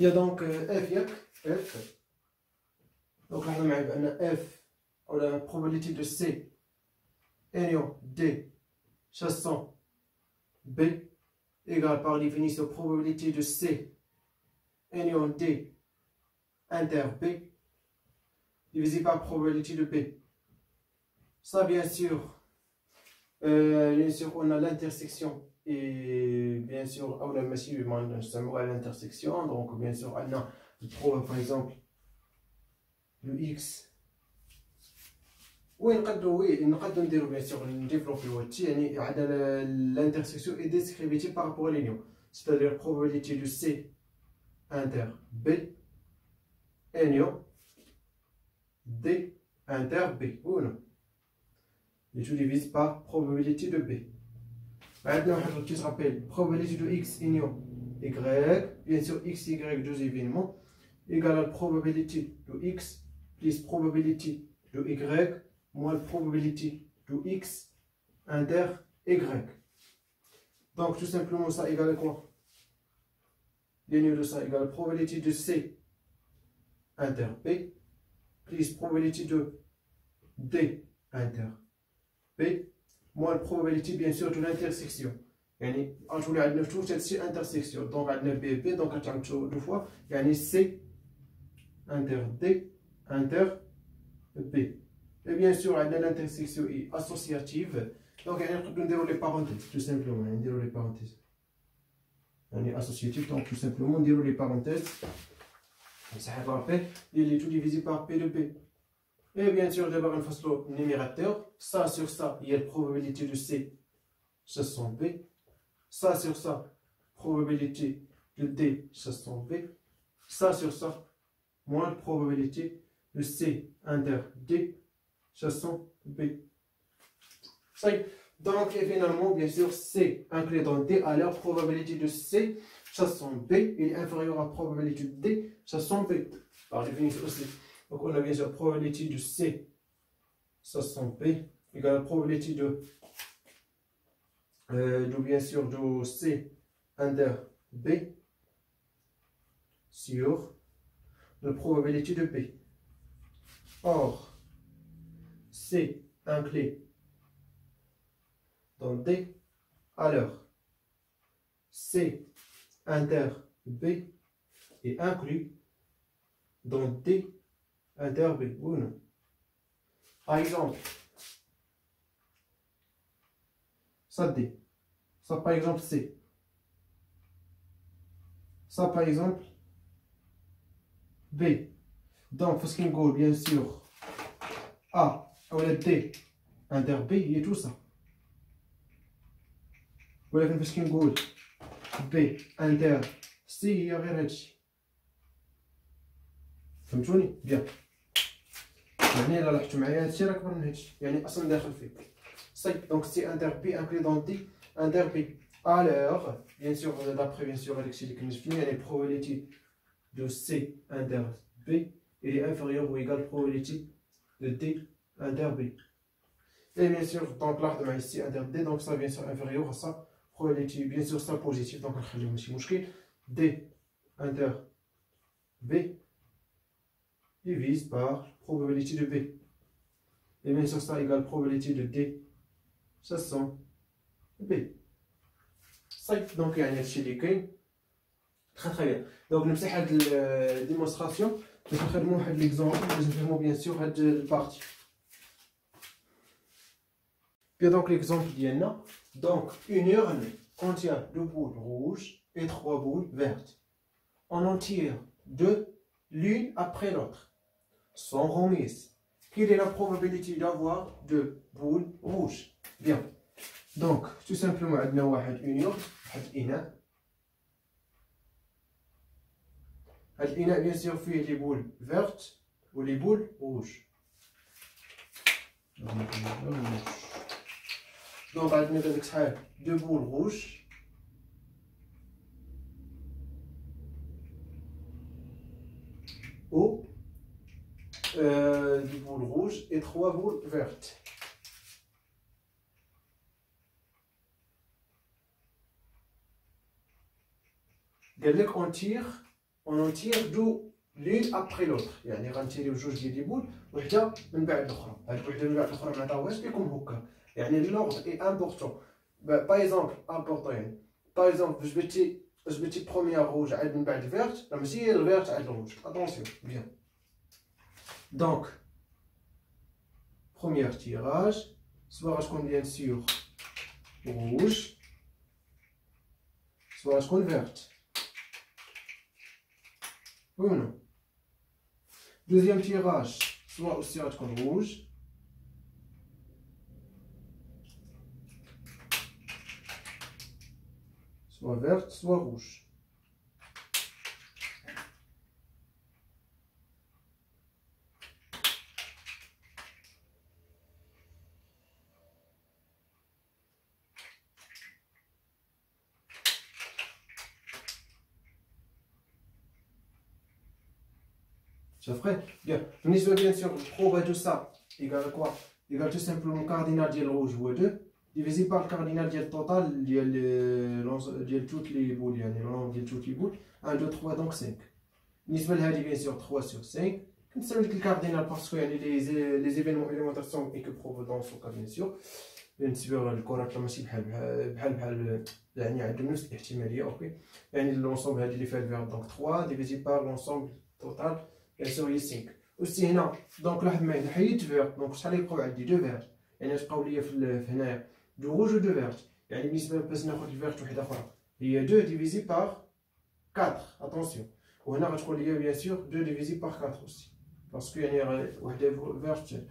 Il y a donc F ياك F. Donc là on a F ou la probabilité de C union D chassant B égale par définition probabilité de C union D inter B divisé par probabilité de B. Ça bien sûr on a l'intersection et bien sûr on a massivement l'intersection, donc bien sûr on a par exemple le X. Oui, نقدروا نديروا bien sûr نديفلوبيو هادشي يعني عندنا l'intersection est descriptive par rapport à l'union, c'est-à-dire probabilité de C inter B union D inter B ou non, et tout divise par probabilité de B. Maintenant واحد qui se rappelle probabilité de X union Y, bien sûr X Y deux événements égale à la probabilité de X plus probabilité de Y moins la probabilité de X inter Y. Donc tout simplement ça égale à quoi? L'union de ça égale probabilité de C inter B plus probabilité de D inter B moins la probabilité bien sûr de l'intersection. يعني غتولي عندنا في توت هادشي intersection, donc عندنا B B donc غتعملوا deux fois يعني C inter D inter B. Et bien sûr, l'intersection est associative. Donc, on déroule les parenthèses, tout simplement. On déroule les parenthèses. On est associatif, donc tout simplement, on déroule les parenthèses. Ça va après, il est tout divisé par P de P. Et bien sûr, d'abord, on fasse le numérateur. Ça sur ça, il y a la probabilité de C, ça sont B. Ça sur ça, probabilité de D, ça sont B. Ça sur ça, moins la probabilité de C inter D. Chassons B. Ça y est. Donc, et finalement, bien sûr, C inclus dans D, alors probabilité de C chassons B est inférieure à probabilité de D chassons B. Par définition aussi. Donc, on a bien sûr probabilité de C chassons B égale à probabilité de bien sûr de C inter B sur la probabilité de B. Or, C inclus dans D, alors C inter B est inclus dans D inter B, ou non? Par exemple, ça D, ça par exemple C, ça par exemple B. Donc, ce qui me bien sûr A ou le D inter B, il y a tout ça. ولكن فاش كنقول B inter C هي غير هادشي. فهمتوني؟ بيان. يعني إلا لاحظتو معايا هادشي راه كبر من هادشي، يعني أصلا داخل فيه. صي دونك C inter B inclus dans D inter B. Alors, bien sûr, d'après bien sûr هادشي اللي كنت فيه يعني probabilité de C inter B est inférieure ou égale probabilité de D inter B. Et bien sûr, donc là, on a ici inter D, donc ça bien sûr inférieur à ça. Probabilité, bien sûr, ça positif, donc on va faire D inter B divise par probabilité de B. Et bien sûr, ça égale probabilité de D, ça sont B. Ça, donc il y a un chez les très très bien. Donc nous faisons la démonstration, nous faisons l'exemple, nous faisons bien sûr cette partie. Puis donc l'exemple d'Iena, donc une urne contient 2 boules rouges et 3 boules vertes. On en tire 2 l'une après l'autre, sont remises. Quelle est la probabilité d'avoir 2 boules rouges? Bien. Donc tout simplement, on a une urne, une إناء. الإناء bien sûr فيه les boules vertes ou les boules rouges. Donc, on va extraire 2 boules rouges ou 2 boules rouges et 3 boules vertes. On tire on en tire d'où l'une après l'autre. يعني غنتيريو جوج ديال لي بول وحده من بعد الاخرى. هاد وحده من بعد الاخرى ما عطاوهاش لكم هكا. يعني l'ordre est important. Par exemple important يعني. Par exemple جبتي بروميير روج عاد من بعد الفيرت، راه ماشي الفيرت عاد الروج. Attention bien. Donc premier tirage, soit غتكون bien sûr rouge, soit غتكون verte. Oui ou non? Deuxième tirage, soit aussi غتكون rouge, soit verte, soit rouge. C'est vrai? Bien. بالنسبة bien sûr البروبا de ça égale à quoi? Égale tout simplement cardinal ديال rouge هو 2 divisé par le cardinal ديال total ديال toutes les boules يعني l'ensemble ديال toutes les boules 1 2 3 donc 5. بالنسبة لهادي bien sûr 3 sur 5 كنساوي ديك الكاردينال باسكو يعني les événements élémentaires sont équiprobes dans ce cas bien sûr. بالنسبة للكرات ماشي بحال يعني عندهم نفس الاحتمالية اوكي. يعني l'ensemble هادي اللي فيها الفيرت donc 3 divisé par l'ensemble total bien sûr هي 5. aussi هنا دونك لاحظ معايا حيدت فيرت دونك شحال يبقاو عندي دو فيرت يعني تبقاو ليا في هنايا دو روج و دو فيرت يعني بالنسبه باش ناخذ الفيرت وحده اخرى هي 2 ديفيزي بار 4 اتونسيون وهنا غتكون ليا بيان سور 2 ديفيزي بار 4 aussi باسكو يعني وحده فيرت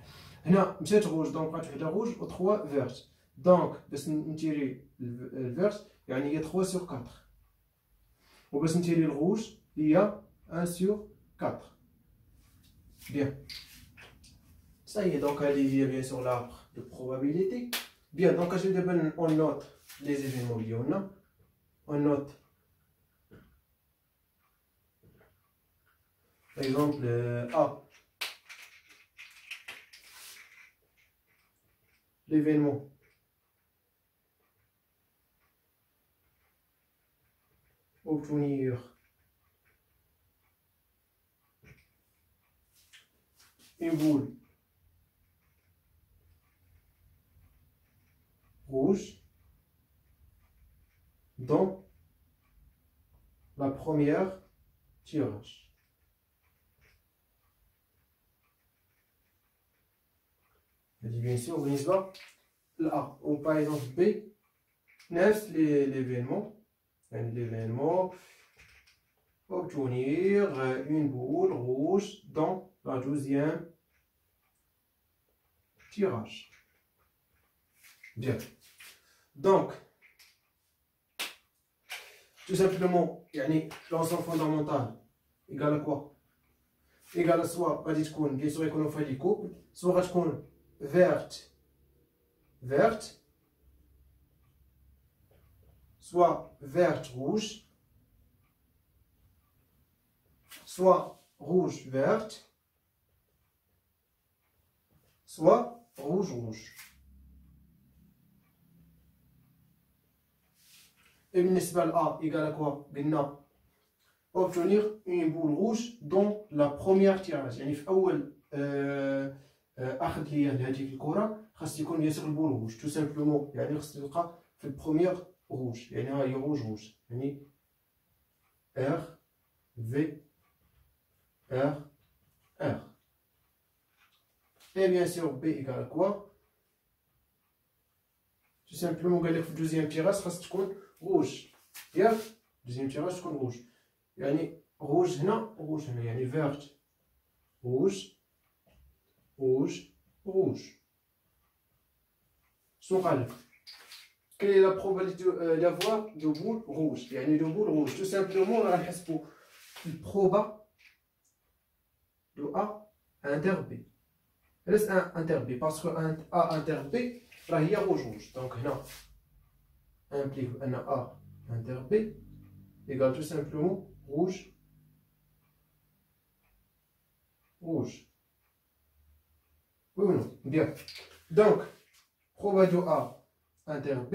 هنا مشات روج دونك بقات وحده روج و 3 فيرت دونك باش نتيري الفيرت يعني هي 3 sur 4 وباش نتيري الروج هي 1 sur 4. Bien. Ça y est, donc elle est bien sur l'arbre de probabilité. Bien, donc on note les événements liés. On note, par exemple, A. L'événement. Obtenir une boule rouge dans la première tirage. Bien sûr, là, ou par exemple B, نفس l'événement, obtenir une boule rouge dans la 12e tirage. Bien. Donc, tout simplement, l'ensemble fondamental égale à quoi? Égale à soit, bien sûr, qu'on fait des couples, soit verte, verte, soit verte, rouge, soit rouge, verte, soit rouge, rouge. Et بالنسبة ل A égale à quoi? قلنا obtenir une boule rouge dans la première tirage. يعني في أول أخذ ليا لهاديك الكرة خاص يكون بيان سور البول روج. tout simplement يعني خاص تلقى في البروميير روج. يعني ها هي روج روج. يعني R V R R. Et bien sûr B égale à quoi? tout simplement قال لك في الدوزيام تيراج خاص تكون rouge. ياك دوزيام تيراج تكون rouge. يعني rouge هنا rouge هنا يعني vert rouge rouge rouge. شنو قال لك؟ quelle est la probabilité d'avoir de boule rouge يعني de boule rouge tout simplement غنحسبوا البروبا de A inter B. علاش A inter B parce que A inter B راه هي rouge rouge donc هنا implique أن A inter B égale tout simplement rouge rouge. Oui ou non? Bien. Donc, proba de A inter B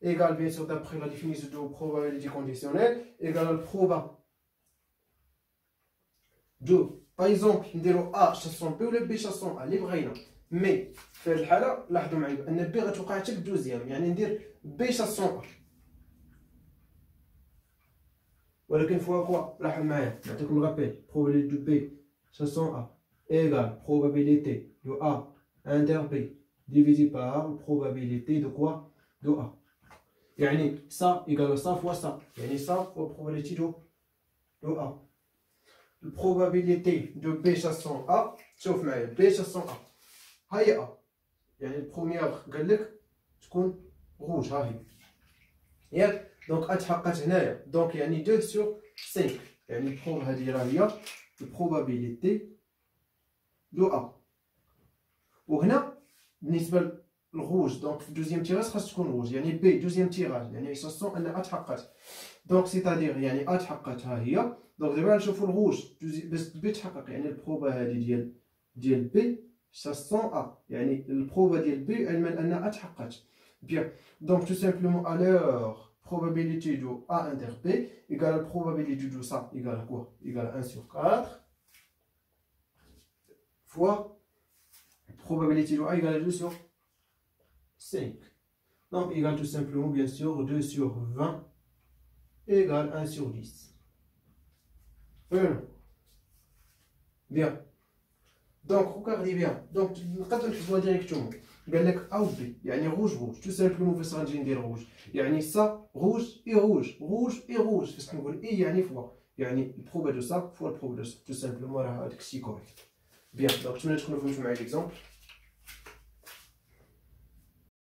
égale bien sûr d'après la définition de probabilité conditionnelle égale proba دو باغ اكزومبل نديرو ا شاسون بي ولا بي شاسون ا اللي بغينا مي في هذه الحاله لاحظوا معايا بان بي غتوقع حتى بالدوزيام يعني ندير بي شاسون ا ولكن فوا كوا لاحظ معايا نعطيكم الغابيل probabilité دو بي شاسون ا égale probabilité de A inter B divisé par probabilité de quoi de A يعني ça égale ça fois ça يعني ça fois probabilité de A la probabilité de B chassant A شوف معايا B chassant A ها هي A يعني البروميير قال لك تكون روج ها هي ياك دونك A تحققت هنايا دونك يعني 2 sur 5 يعني البروب هذه راه هي البروبابيليتي دو A وهنا بالنسبه للروج دونك في الدوزيام تيراج خاص تكون روج يعني بي دوزيام تيراج يعني شاسون ان ا تحققت دونك سيتادير يعني ا تحققت ها هي دونك دابا نشوفوا الروج باش بي تحقق يعني البروبا هذه ديال بي شاسون ا يعني البروبا ديال بي علما ان ا تحققت بيان دونك تو سامبلومون الوغ probabilité de A inter B égale la probabilité de ça égale quoi égale 1 sur 4 fois probabilité de A égale 2 sur 5. Donc égale tout simplement bien sûr 2 sur 20 égale 1 sur 10. Bien. Donc regardez bien. Donc نقدر نحسبوها ديريكتومون. قال لك A و B يعني روج tout simplement فاش غنجي ندير روج يعني ça روج et rouge فاش كنقول اي يعني فوا يعني البروبا دو ça فوا البروبا دو ça tout simplement راه هذاك الشيء كوريكت. بيان دونك نتمنى تكونوا فهمتوا معايا ليكزامبل.